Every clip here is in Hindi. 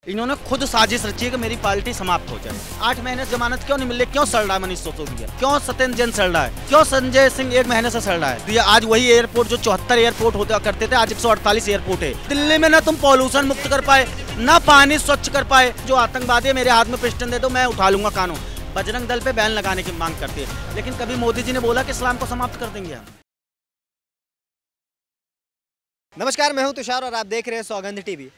इन्होंने खुद साजिश रची है कि मेरी पार्टी समाप्त हो जाए। 8 महीने से जमानत क्यों नहीं मिल रही? क्यों सड़ रहा है मनीष सिसोदिया? क्यों सत्येंद्र जैन सड़ रहा है? क्यों संजय सिंह 1 महीने से सड़ रहा है? तो ये आज वही एयरपोर्ट जो 74 एयरपोर्ट होते करते थे, आज 148 एयरपोर्ट है। दिल्ली में ना तुम पॉल्यूशन मुक्त कर पाए, ना पानी स्वच्छ कर पाए। जो आतंकवादी मेरे हाथ में पिस्टन दे दो, मैं उठा लूंगा कानून। बजरंग दल पे बैन लगाने की मांग करती है, लेकिन कभी मोदी जी ने बोला कि इस्लाम को समाप्त कर देंगे हम। नमस्कार, मैं हूं तुषार और आप देख रहे हैं सौगंध टीवी।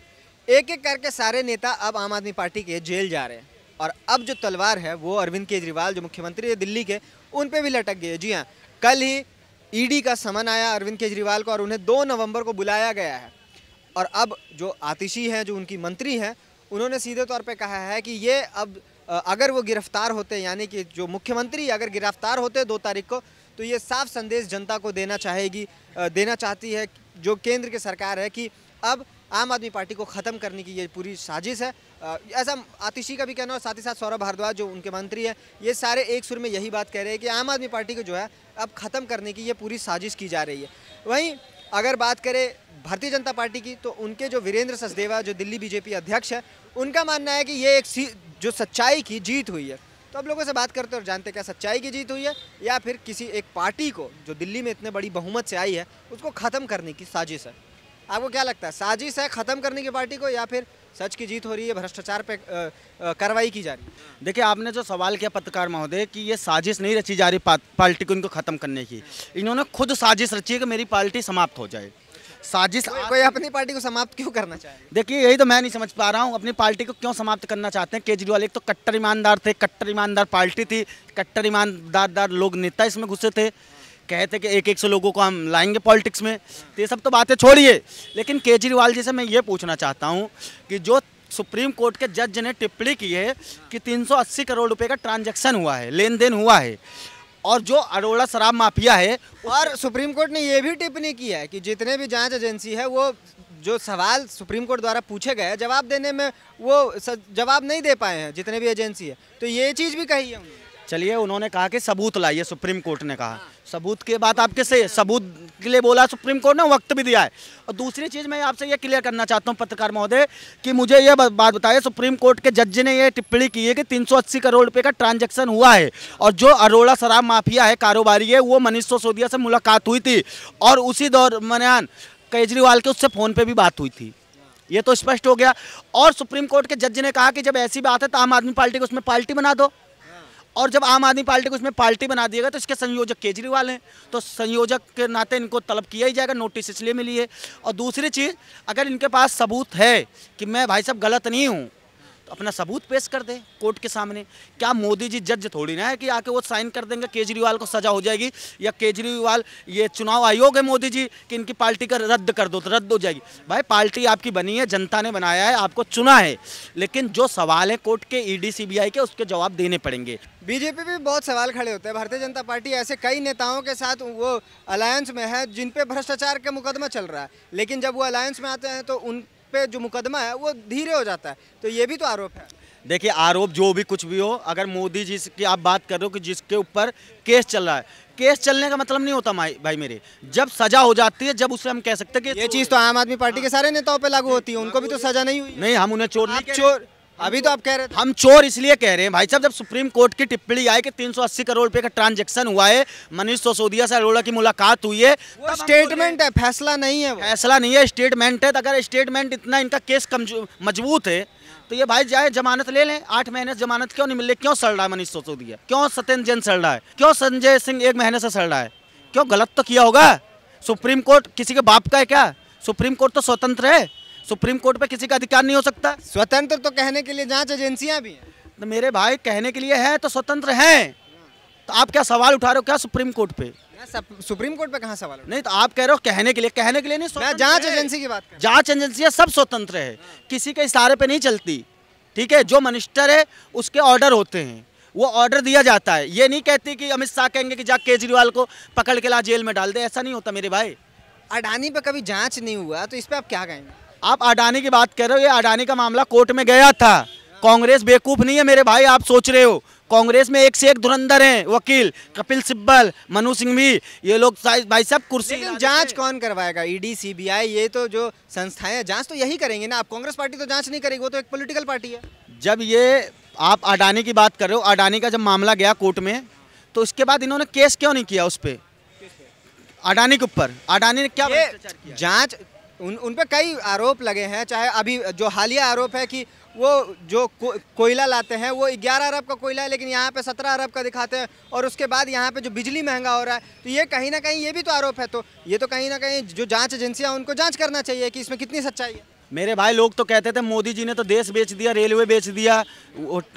एक एक करके सारे नेता अब आम आदमी पार्टी के जेल जा रहे हैं और अब जो तलवार है वो अरविंद केजरीवाल जो मुख्यमंत्री है दिल्ली के, उन पे भी लटक गई है। जी हाँ, कल ही ईडी का समन आया अरविंद केजरीवाल को और उन्हें 2 नवंबर को बुलाया गया है। और अब जो आतिशी हैं, जो उनकी मंत्री हैं, उन्होंने सीधे तौर पर कहा है कि ये अब अगर वो गिरफ्तार होते, यानी कि जो मुख्यमंत्री अगर गिरफ्तार होते 2 तारीख को, तो ये साफ संदेश जनता को देना चाहती है जो केंद्र की सरकार है कि अब आम आदमी पार्टी को ख़त्म करने की ये पूरी साजिश है। ऐसा आतिशी का भी कहना है। साथ ही साथ सौरभ भारद्वाज जो उनके मंत्री हैं, ये सारे एक सुर में यही बात कह रहे हैं कि आम आदमी पार्टी को जो है अब ख़त्म करने की ये पूरी साजिश की जा रही है। वहीं अगर बात करें भारतीय जनता पार्टी की, तो उनके जो वीरेंद्र सचदेवा जो दिल्ली बीजेपी अध्यक्ष है, उनका मानना है कि ये एक जो सच्चाई की जीत हुई है। तो अब लोगों से बात करते और जानते क्या सच्चाई की जीत हुई है या फिर किसी एक पार्टी को जो दिल्ली में इतने बड़ी बहुमत से आई है उसको ख़त्म करने की साजिश है। आपको क्या लगता है, साजिश है ख़त्म करने की पार्टी को या फिर सच की जीत हो रही है, भ्रष्टाचार पे कार्रवाई की जा रही है? देखिए, आपने जो सवाल किया पत्रकार महोदय कि ये साजिश नहीं रची जा रही पार्टी को इनको ख़त्म करने की, इन्होंने खुद साजिश रची है कि मेरी पार्टी समाप्त हो जाए। साजिश कोई अपनी पार्टी को समाप्त क्यों करना चाहे? देखिए, यही तो मैं नहीं समझ पा रहा हूँ, अपनी पार्टी को क्यों समाप्त करना चाहते हैं। केजरीवाल एक तो कट्टर ईमानदार थे, कट्टर ईमानदार पार्टी थी, कट्टर ईमानदार लोग नेता इसमें घुसे थे, कहते कि 100 लोगों को हम लाएंगे पॉलिटिक्स में। तो ये सब तो बातें छोड़िए, लेकिन केजरीवाल जी से मैं ये पूछना चाहता हूँ कि जो सुप्रीम कोर्ट के जज ने टिप्पणी की है कि 380 करोड़ रुपए का ट्रांजैक्शन हुआ है, लेन देन हुआ है, और जो अरोड़ा शराब माफिया है, और सुप्रीम कोर्ट ने ये भी टिप्पणी की है कि जितने भी जांच एजेंसी है वो जो सवाल सुप्रीम कोर्ट द्वारा पूछे गए जवाब देने में वो जवाब नहीं दे पाए हैं जितने भी एजेंसी है, तो ये चीज़ भी कही है उन्होंने। चलिए, उन्होंने कहा कि सबूत लाइए, सुप्रीम कोर्ट ने कहा। सबूत की बात आपके से, सबूत के लिए बोला सुप्रीम कोर्ट ने, वक्त भी दिया है। और दूसरी चीज़ मैं आपसे ये क्लियर करना चाहता हूँ पत्रकार महोदय कि मुझे ये बात बताइए, सुप्रीम कोर्ट के जज ने ये टिप्पणी की है कि 380 करोड़ रुपए का ट्रांजैक्शन हुआ है और जो अरोड़ा शराब माफिया है, कारोबारी है, वो मनीष सिसोदिया से मुलाकात हुई थी और उसी दौरान केजरीवाल के उससे फ़ोन पर भी बात हुई थी। ये तो स्पष्ट हो गया। और सुप्रीम कोर्ट के जज ने कहा कि जब ऐसी बात है तो आम आदमी पार्टी को उसमें पार्टी बना दो, और जब आम आदमी पार्टी को इसमें पार्टी बना दिएगा तो इसके संयोजक केजरीवाल हैं, तो संयोजक के नाते इनको तलब किया ही जाएगा, नोटिस इसलिए मिली है। और दूसरी चीज़, अगर इनके पास सबूत है कि मैं भाई साहब गलत नहीं हूँ, तो अपना सबूत पेश कर दे कोर्ट के सामने। क्या मोदी जी जज थोड़ी ना है कि आके वो साइन कर देंगे, केजरीवाल को सजा हो जाएगी, या केजरीवाल ये चुनाव आयोग है मोदी जी कि इनकी पार्टी का रद्द कर दो तो रद्द हो जाएगी। भाई, पार्टी आपकी बनी है, जनता ने बनाया है, आपको चुना है, लेकिन जो सवाल है कोर्ट के ईडी सीबीआई के, उसके जवाब देने पड़ेंगे। बीजेपी भी बहुत सवाल खड़े होते हैं। भारतीय जनता पार्टी ऐसे कई नेताओं के साथ वो अलायंस में है जिन पे भ्रष्टाचार का मुकदमा चल रहा है, लेकिन जब वो अलायंस में आते हैं तो उन पे जो मुकदमा है वो धीरे हो जाता है। तो ये भी तो आरोप है। देखिए, आरोप जो भी कुछ भी हो, अगर मोदी जी की आप बात कर रहे हो कि जिसके ऊपर केस चल रहा है, केस चलने का मतलब नहीं होता भाई मेरे, जब सजा हो जाती है, जब उसे हम कह सकते हैं कि ये चीज़ तो आम आदमी पार्टी के सारे नेताओं पे लागू होती है, उनको भी तो सजा नहीं हुई। नहीं, हम उन्हें चोर नहीं, चोर अभी तो आप कह रहे थे। हम चोर इसलिए कह रहे हैं भाई साहब, जब सुप्रीम कोर्ट की टिप्पणी आई कि 380 करोड़ रुपए का ट्रांजैक्शन हुआ है, मनीष सिसोदिया से अरोड़ा की मुलाकात हुई है, वो स्टेटमेंट है, फैसला नहीं है। फैसला नहीं है, स्टेटमेंट है। तो अगर स्टेटमेंट इतना इनका केस मजबूत है तो ये भाई जाए जमानत ले लें। 8 महीने से जमानत क्यों नहीं मिल रही? क्यों सड़ रहा है मनीष सिसोदिया? क्यों सत्येंद्र जैन सड़ रहा है? क्यों संजय सिंह 1 महीने से सड़ रहा है? क्यों? गलत तो किया होगा। सुप्रीम कोर्ट किसी के बाप का है क्या? सुप्रीम कोर्ट तो स्वतंत्र है, सुप्रीम कोर्ट पे किसी का अधिकार नहीं हो सकता। स्वतंत्र तो कहने के लिए जांच एजेंसियां भी हैं। तो मेरे भाई, कहने के लिए है तो स्वतंत्र हैं, तो आप क्या सवाल उठा रहे हो क्या सुप्रीम कोर्ट पे? सुप्रीम कोर्ट पे कहाँ सवाल नहीं, तो आप कह रहे हो कहने के लिए नहीं, मैं जांच एजेंसी की बात कर। जांच एजेंसियां सब स्वतंत्र है, किसी के इशारे पे नहीं चलती। ठीक है, जो मिनिस्टर है उसके ऑर्डर होते हैं, वो ऑर्डर दिया जाता है। ये नहीं कहती कि अमित शाह कहेंगे कि जा केजरीवाल को पकड़ के ला जेल में डाल दे, ऐसा नहीं होता मेरे भाई। अडानी पे कभी जांच नहीं हुआ तो इस पे आप क्या कहेंगे? आप अडानी की बात कर रहे हो, ये अडानी का मामला कोर्ट में गया था, कांग्रेस बेवकूफ नहीं है मेरे भाई, आप सोच रहे हो। कांग्रेस में एक से एक धुरंधर हैं वकील, कपिल सिब्बल, मनु सिंह भी, ये लोग भाई साहब कुर्सी। लेकिन जांच कौन करवाएगा? ईडी, सीबीआई, ये तो जो संस्थाएं हैं जांच तो यही करेंगे ना। आप कांग्रेस पार्टी तो जांच नहीं करेगी, वो तो एक पॉलिटिकल पार्टी है। जब ये आप अडानी की बात कर रहे हो, अडानी का जब मामला गया कोर्ट में, तो उसके बाद इन्होंने केस क्यों नहीं किया उस पर, अडानी के ऊपर? अडानी ने क्या भ्रष्टाचार किया? जांच उन पे कई आरोप लगे हैं। चाहे अभी जो हालिया आरोप है कि वो जो कोयला लाते हैं वो 11 अरब का कोयला है, लेकिन यहाँ पे 17 अरब का दिखाते हैं। और उसके बाद यहाँ पे जो बिजली महंगा हो रहा है, तो ये कहीं ना कहीं ये भी तो आरोप है। तो ये तो कहीं ना कहीं जो जांच एजेंसियाँ उनको जांच करना चाहिए कि इसमें कितनी सच्चाई है। मेरे भाई लोग तो कहते थे मोदी जी ने तो देश बेच दिया, रेलवे बेच दिया,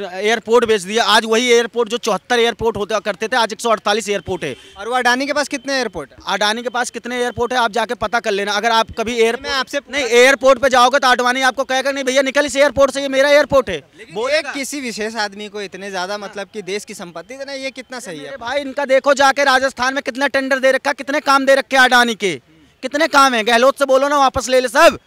एयरपोर्ट बेच दिया। आज वही एयरपोर्ट जो 74 एयरपोर्ट होते करते थे, आज 148 एयरपोर्ट है। और वो अडानी के पास कितने एयरपोर्ट है? अडानी के पास कितने एयरपोर्ट है आप जाके पता कर लेना। अगर आप कभी मैं आपसे नहीं एयरपोर्ट पे जाओगे तो अडवाणी आपको कहेगा नहीं भैया निकल इस एयरपोर्ट से, ये मेरा एयरपोर्ट है। बोले किसी विशेष आदमी को इतने ज्यादा मतलब कि देश की संपत्ति देना, ये कितना सही है? भाई इनका देखो जाके राजस्थान में कितना टेंडर दे रखा, कितने काम दे रखे अडानी के, कितने काम है। गहलोत से बोलो ना वापस ले ले सब।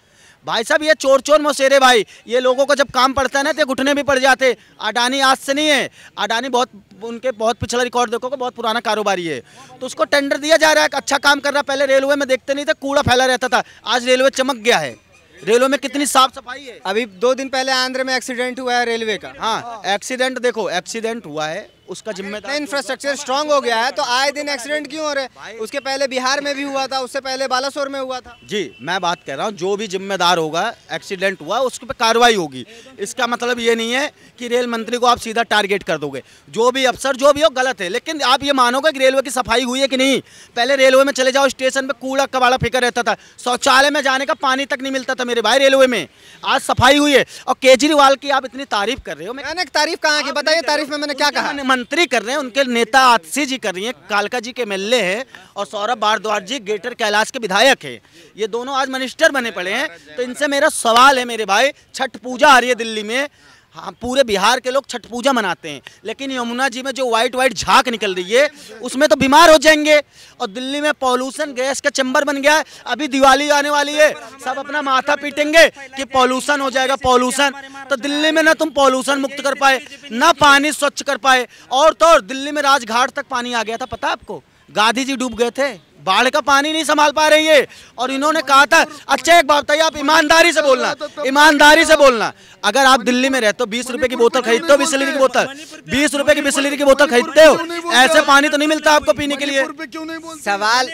भाई साहब ये चोर चोर मौसेरे भाई, ये लोगों को जब काम पड़ता है ना तो घुटने भी पड़ जाते। अडानी आज से नहीं है, अडानी बहुत उनके बहुत पिछला रिकॉर्ड देखोगे, बहुत पुराना कारोबारी है। तो उसको टेंडर दिया जा रहा है, अच्छा काम कर रहा है। पहले रेलवे में देखते नहीं थे, कूड़ा फैला रहता था, आज रेलवे चमक गया है। रेलवे में कितनी साफ सफाई है। अभी 2 दिन पहले आंध्र में एक्सीडेंट हुआ है रेलवे का। हाँ एक्सीडेंट देखो, एक्सीडेंट हुआ है, उसका जिम्मेदार इंफ्रास्ट्रक्चर स्ट्रांग हो गया है, तो आए दिन एक्सीडेंट क्यों हो रहे हैं? उसके पहले बिहार में भी हुआ था, उससे पहले बालासोर में हुआ था। जी मैं बात कर रहा हूँ, जो भी जिम्मेदार होगा, एक्सीडेंट हुआ उसके पे कार्रवाई होगी। इसका मतलब ये नहीं है कि रेल मंत्री को आप सीधा टारगेट कर दोगे। जो भी अफसर जो भी हो गलत है, लेकिन आप ये मानोगे कि रेलवे की सफाई हुई है कि नहीं? पहले रेलवे में चले जाओ, स्टेशन पे कूड़ा कबाड़ा फेंका रहता था, शौचालय में जाने का पानी तक नहीं मिलता था मेरे भाई रेलवे में। आज सफाई हुई है। और केजरीवाल की आप इतनी तारीफ कर रहे हो, मैंने तारीफ कहाँ की? बताइए तारीफ में मैंने क्या कहा? मंत्री कर रहे हैं, उनके नेता आतिशी जी कर रही हैं, कालका जी के एमएलए हैं, और सौरभ भारद्वाज जी ग्रेटर कैलाश के विधायक हैं। ये दोनों आज मिनिस्टर बने पड़े हैं। तो इनसे मेरा सवाल है मेरे भाई, छठ पूजा आ रही है दिल्ली में, हाँ पूरे बिहार के लोग छठ पूजा मनाते हैं, लेकिन यमुना जी में जो वाइट वाइट झाग निकल रही है उसमें तो बीमार हो जाएंगे। और दिल्ली में पॉल्यूशन गैस का चैम्बर बन गया है। अभी दिवाली आने वाली है, सब अपना माथा पीटेंगे कि पॉल्यूशन हो जाएगा, पॉल्यूशन। तो दिल्ली में ना तुम पॉल्यूशन मुक्त कर पाए, ना पानी स्वच्छ कर पाए, और तो दिल्ली में राजघाट तक पानी आ गया था, पता आपको? गांधी जी डूब गए थे, बाढ़ का पानी नहीं संभाल पा रही है। और इन्होंने कहा था, अच्छा एक बात बताइए, आप ईमानदारी से बोलना, ईमानदारी से बोलना, अगर आप दिल्ली में रहते हो 20 रुपए की बोतल खरीदते हो, बिस्लरी की बोतल 20 रुपए की बिस्लरी की बोतल खरीदते हो, ऐसे पानी तो नहीं मिलता आपको पीने के लिए।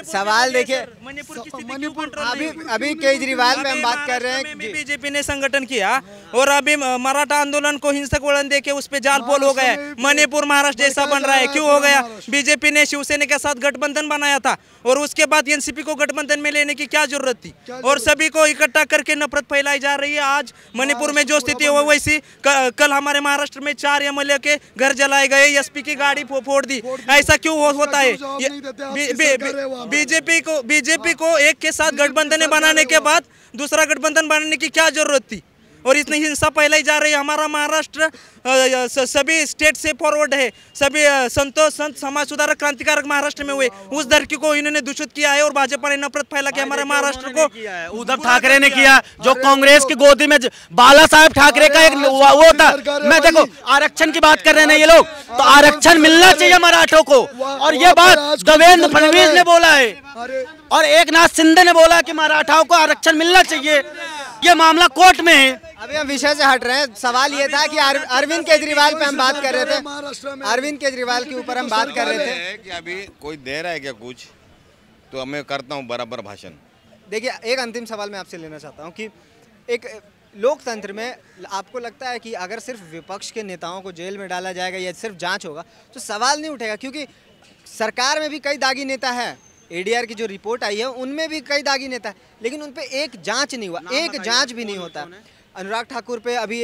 सवाल देखिए, अभी केजरीवाल पे हम बात कर रहे हैं। बीजेपी ने संगठन किया और अभी मराठा आंदोलन को हिंसक वलन देके उस पे जाल पोल हो गया। मणिपुर महाराष्ट्र जैसा बन रहा है, क्यों हो गया? बीजेपी ने शिवसेना के साथ गठबंधन बनाया था, और उसके बाद एनसीपी को गठबंधन में लेने की क्या जरूरत थी? और सभी को इकट्ठा करके नफरत फैलाई जा रही है। आज मणिपुर में जो स्थिति है वो वैसी, कल हमारे महाराष्ट्र में 4 एमएलए के घर जलाए गए, एसपी की गाड़ी फोड़ दी। ऐसा क्यों होता है? बीजेपी को एक के साथ गठबंधन बनाने के बाद दूसरा गठबंधन बनाने की क्या जरूरत थी? और इतनी हिंसा फैलाई जा रही है। हमारा महाराष्ट्र सभी स्टेट से फॉरवर्ड है, सभी संत समाज सुधारक क्रांतिकारक महाराष्ट्र में हुए, उस धरती को इन्होंने दूषित किया है। और भाजपा ने नफरत फैला के हमारे महाराष्ट्र को, उद्धव ठाकरे ने किया, जो कांग्रेस की गोदी में बाला साहेब ठाकरे का एक वो था। मैं देखो आरक्षण की बात कर रहे हैं ये लोग, तो आरक्षण मिलना चाहिए मराठों को, और ये बात देवेंद्र फडणवीस ने बोला है, और एकनाथ शिंदे ने बोला कि मराठाओं को आरक्षण मिलना चाहिए। ये मामला कोर्ट में है। अभी हम विषय से हट रहे हैं। सवाल ये था कि अरविंद केजरीवाल पे हम बात कर रहे थे, अरविंद केजरीवाल के ऊपर हम बात कर रहे थे कि अभी कोई दे रहा है क्या कुछ, तो मैं करता हूँ बराबर भाषण। देखिए एक अंतिम सवाल मैं आपसे लेना चाहता हूँ कि एक लोकतंत्र में आपको लगता है कि अगर सिर्फ विपक्ष के नेताओं को जेल में डाला जाएगा या सिर्फ जांच होगा तो सवाल नहीं उठेगा? क्योंकि सरकार में भी कई दागी नेता है, एडीआर की जो रिपोर्ट आई है उनमें भी कई दागी नेता है, लेकिन उन पे एक जांच नहीं हुआ, एक जांच भी नहीं होता। अनुराग ठाकुर पे अभी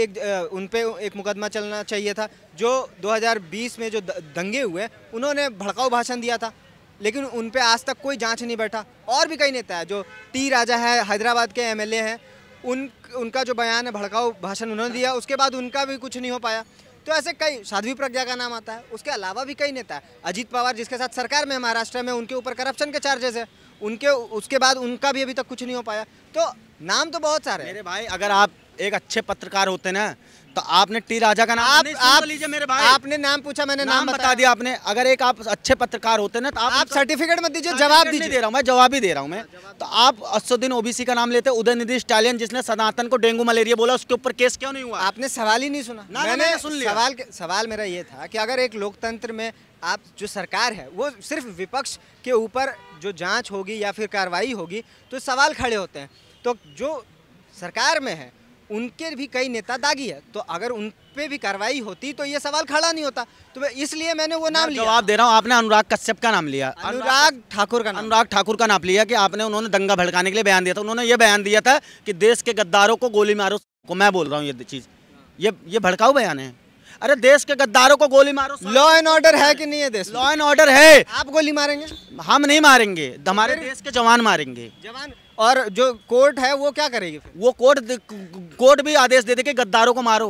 उन पे एक मुकदमा चलना चाहिए था, जो 2020 में जो दंगे हुए उन्होंने भड़काऊ भाषण दिया था, लेकिन उन पे आज तक कोई जांच नहीं बैठा। और भी कई नेता है, जो टी राजा है हैदराबाद के एमएलए हैं, उनका जो बयान है भड़काऊ भाषण उन्होंने दिया, उसके बाद उनका भी कुछ नहीं हो पाया। तो ऐसे कई, साध्वी प्रज्ञा का नाम आता है, उसके अलावा भी कई नेता है। अजीत पवार जिसके साथ सरकार में महाराष्ट्र में, उनके ऊपर करप्शन के चार्जेस है, उनके उसके बाद उनका भी अभी तक कुछ नहीं हो पाया। तो नाम तो बहुत सारे हैं मेरे भाई। अगर आप एक अच्छे पत्रकार होते ना, तो आपने टी राजा का नाम नहीं, सुन लीजिए मेरे भाई, आपने नाम पूछा, मैंने नाम बता दिया आपने। अगर एक आप अच्छे पत्रकार होते ना, तो आप सर्टिफिकेट मत दीजिए, जवाब दीजिए। दे रहा हूँ मैं, जवाब ही दे रहा हूँ मैं। तो आप असदुद्दीन ओबीसी का नाम लेते, उदयनिधि स्टालिन जिसने सनातन को डेंगू मलेरिया बोला, उसके ऊपर केस क्यों नहीं हुआ? आपने सवाल ही नहीं सुना। मैंने सुन लिया। सवाल मेरा ये था कि अगर एक लोकतंत्र में आप जो सरकार है वो सिर्फ विपक्ष के ऊपर जो जांच होगी या फिर कार्रवाई होगी तो सवाल खड़े होते हैं, तो जो सरकार में है उनके भी कई नेता दागी है, तो अगर उन पे भी कार्रवाई होती तो ये सवाल खड़ा नहीं होता। तो इसलिए मैंने वो नाम लिया। जवाब दे रहा हूँ, आपने अनुराग कश्यप का नाम लिया, अनुराग ठाकुर का नाम लिया कि आपने, उन्होंने दंगा भड़काने के लिए बयान दिया था। उन्होंने ये बयान दिया था कि देश के गद्दारों को गोली मारो, को मैं बोल रहा हूँ ये चीज़, ये भड़काऊ बयान है। अरे देश के गद्दारों को गोली मारो। लॉ एंड ऑर्डर है कि नहीं है देश? लॉ एंड ऑर्डर है। आप गोली मारेंगे? हम नहीं मारेंगे, हमारे देश के जवान मारेंगे। जवान। और जो कोर्ट है वो क्या करेगी फिर? वो कोर्ट भी आदेश दे दे कि गद्दारों को मारो।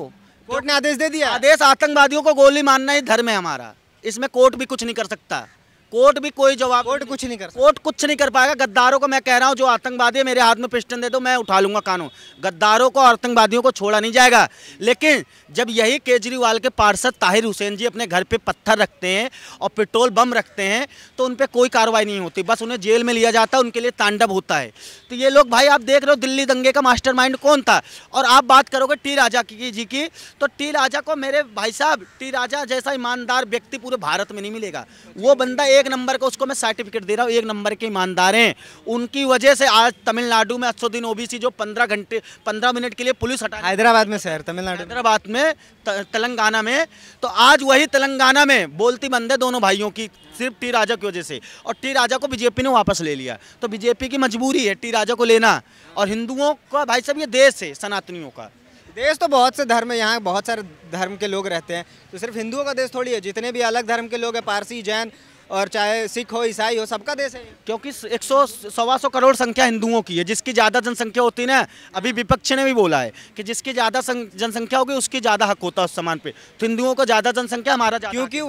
कोर्ट ने आदेश दे दिया? आदेश, आतंकवादियों को गोली मारना ही धर्म है हमारा, इसमें कोर्ट भी कुछ नहीं कर सकता। कोर्ट भी कोई जवाब, कोर्ट कुछ नहीं कर सकता। कोर्ट कुछ नहीं कर पाएगा। गद्दारों को मैं कह रहा हूँ, जो आतंकवादी है, मेरे हाथ में पिस्टन दे दो, मैं उठा लूंगा कानून। गद्दारों को, आतंकवादियों को छोड़ा नहीं जाएगा। लेकिन जब यही केजरीवाल के पार्षद ताहिर हुसैन जी अपने घर पे पत्थर रखते हैं और पेट्रोल बम रखते हैं तो उन पर कोई कार्रवाई नहीं होती, बस उन्हें जेल में लिया जाता है, उनके लिए तांडव होता है। तो ये लोग भाई, आप देख रहे हो दिल्ली दंगे का मास्टरमाइंड कौन था। और आप बात करोगे टी राजा जी की, तो टी राजा को, मेरे भाई साहब, टी राजा जैसा ईमानदार व्यक्ति पूरे भारत में नहीं मिलेगा। वो बंदा एक नंबर का, उसको मैं सर्टिफिकेट दे रहा हूँ, एक नंबर के ईमानदार हैं। उनकी वजह से आज तमिलनाडु में असदुद्दीन ओबीसी जो 15 मिनट के लिए पुलिस हटा, हैदराबाद में शहर, तमिलनाडु, हैदराबाद में, तेलंगाना में, तो आज वही तेलंगाना में बोलती बंद है दोनों भाइयों की, सिर्फ टी राजा की वजह से। और टी राजा को बीजेपी ने वापस ले लिया, तो बीजेपी की मजबूरी है टी राजा को लेना। और हिंदुओं का भाई साहब ये देश है, सनातनियों का देश। तो बहुत से धर्म है, यहाँ बहुत सारे धर्म के लोग रहते हैं, तो सिर्फ हिंदुओं का देश थोड़ी है। जितने भी अलग धर्म के लोग हैं, पारसी, जैन, और चाहे सिख हो, ईसाई हो, सबका देश है। क्योंकि 100-125 करोड़ संख्या हिंदुओं की है। जिसकी ज़्यादा जनसंख्या होती है ना, अभी विपक्ष ने भी बोला है कि जिसकी ज़्यादा जनसंख्या होगी उसकी ज़्यादा हक होता है उस सामान पे। तो हिंदुओं को ज़्यादा जनसंख्या, हमारा ज़्यादा, क्योंकि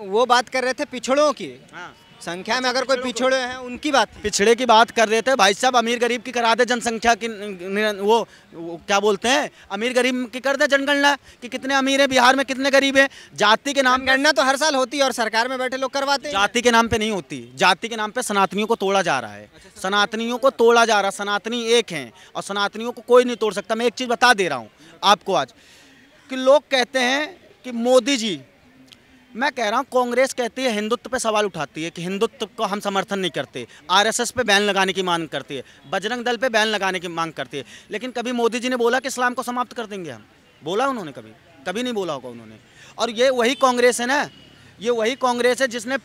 वो बात कर रहे थे पिछड़ों की संख्या में, अगर कोई पिछड़े हैं उनकी बात, पिछड़े की बात कर रहे थे भाई साहब। अमीर गरीब की करा दे जनसंख्या की, वो क्या बोलते हैं, अमीर गरीब की कर दे जनगणना कि कितने अमीर हैं बिहार में, कितने गरीब हैं। जाति के नाम, जनगणना तो हर साल होती है और सरकार में बैठे लोग करवाते हैं। जाति के नाम पे नहीं होती, जाति के नाम पे सनातनियों को तोड़ा जा रहा है। सनातनियों को तोड़ा जा रहा है। सनातनी एक हैं और सनातनियों को कोई नहीं तोड़ सकता। मैं एक चीज़ बता दे रहा हूँ आपको आज, कि लोग कहते हैं कि मोदी जी, मैं कह रहा हूँ कांग्रेस कहती है, हिंदुत्व पे सवाल उठाती है कि हिंदुत्व को हम समर्थन नहीं करते, आरएसएस पे बैन लगाने की मांग करती है, बजरंग दल पे बैन लगाने की मांग करती है। लेकिन कभी मोदी जी ने बोला कि इस्लाम को समाप्त कर देंगे हम? बोला उन्होंने? कभी नहीं बोला होगा उन्होंने। और ये वही कांग्रेस है ना, ये वही कांग्रेस है जिसने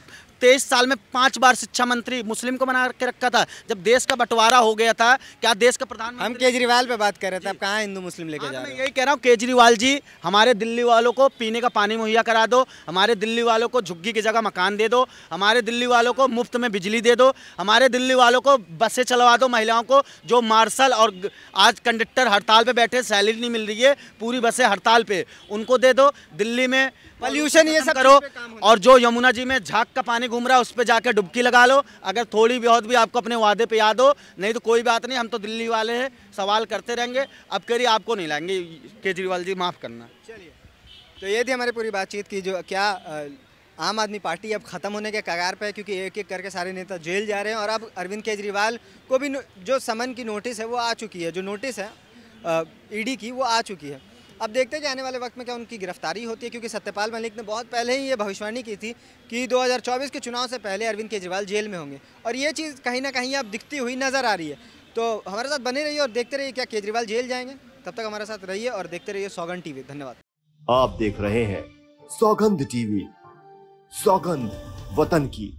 23 साल में 5 बार शिक्षा मंत्री मुस्लिम को बना के रखा था। जब देश का बंटवारा हो गया था, क्या देश का प्रधानमंत्री, हम केजरीवाल पे बात कर रहे थे, अब कहाँ हिंदू मुस्लिम लेके जा रहे हैं? मैं यही कह रहा हूँ, केजरीवाल जी, हमारे दिल्ली वालों को पीने का पानी मुहैया करा दो, हमारे दिल्ली वालों को झुग्गी की जगह मकान दे दो, हमारे दिल्ली वालों को मुफ्त में बिजली दे दो, हमारे दिल्ली वालों को बसें चलवा दो, महिलाओं को जो मार्शल और आज कंडक्टर हड़ताल पे बैठे, सैलरी नहीं मिल रही है, पूरी बसें हड़ताल पे, उनको दे दो। दिल्ली में पॉल्यूशन ये सब करो, और जो यमुना जी में झाग का पानी घूम रहा है उस पर जाकर डुबकी लगा लो, अगर थोड़ी बहुत भी आपको अपने वादे पे याद हो। नहीं तो कोई बात नहीं, हम तो दिल्ली वाले हैं, सवाल करते रहेंगे। अब करिए, आपको नहीं लाएंगे केजरीवाल जी, माफ़ करना। चलिए, तो ये थी हमारी पूरी बातचीत की, जो क्या आम आदमी पार्टी अब ख़त्म होने के कगार पे है, क्योंकि एक एक करके सारे नेता जेल जा रहे हैं। और अब अरविंद केजरीवाल को भी जो समन की नोटिस है वो आ चुकी है, जो नोटिस है ईडी की वो आ चुकी है। अब देखते हैं कि आने वाले वक्त में क्या उनकी गिरफ्तारी होती है, क्योंकि सत्यपाल मलिक ने बहुत पहले ही ये भविष्यवाणी की थी कि 2024 के चुनाव से पहले अरविंद केजरीवाल जेल में होंगे, और ये चीज़ कहीं ना कहीं अब दिखती हुई नज़र आ रही है। तो हमारे साथ बने रहिए और देखते रहिए क्या केजरीवाल जेल जाएंगे। तब तक हमारे साथ रहिए और देखते रहिए सौगंध टीवी। धन्यवाद। आप देख रहे हैं सौगंध टीवी, सौगंध वतन की।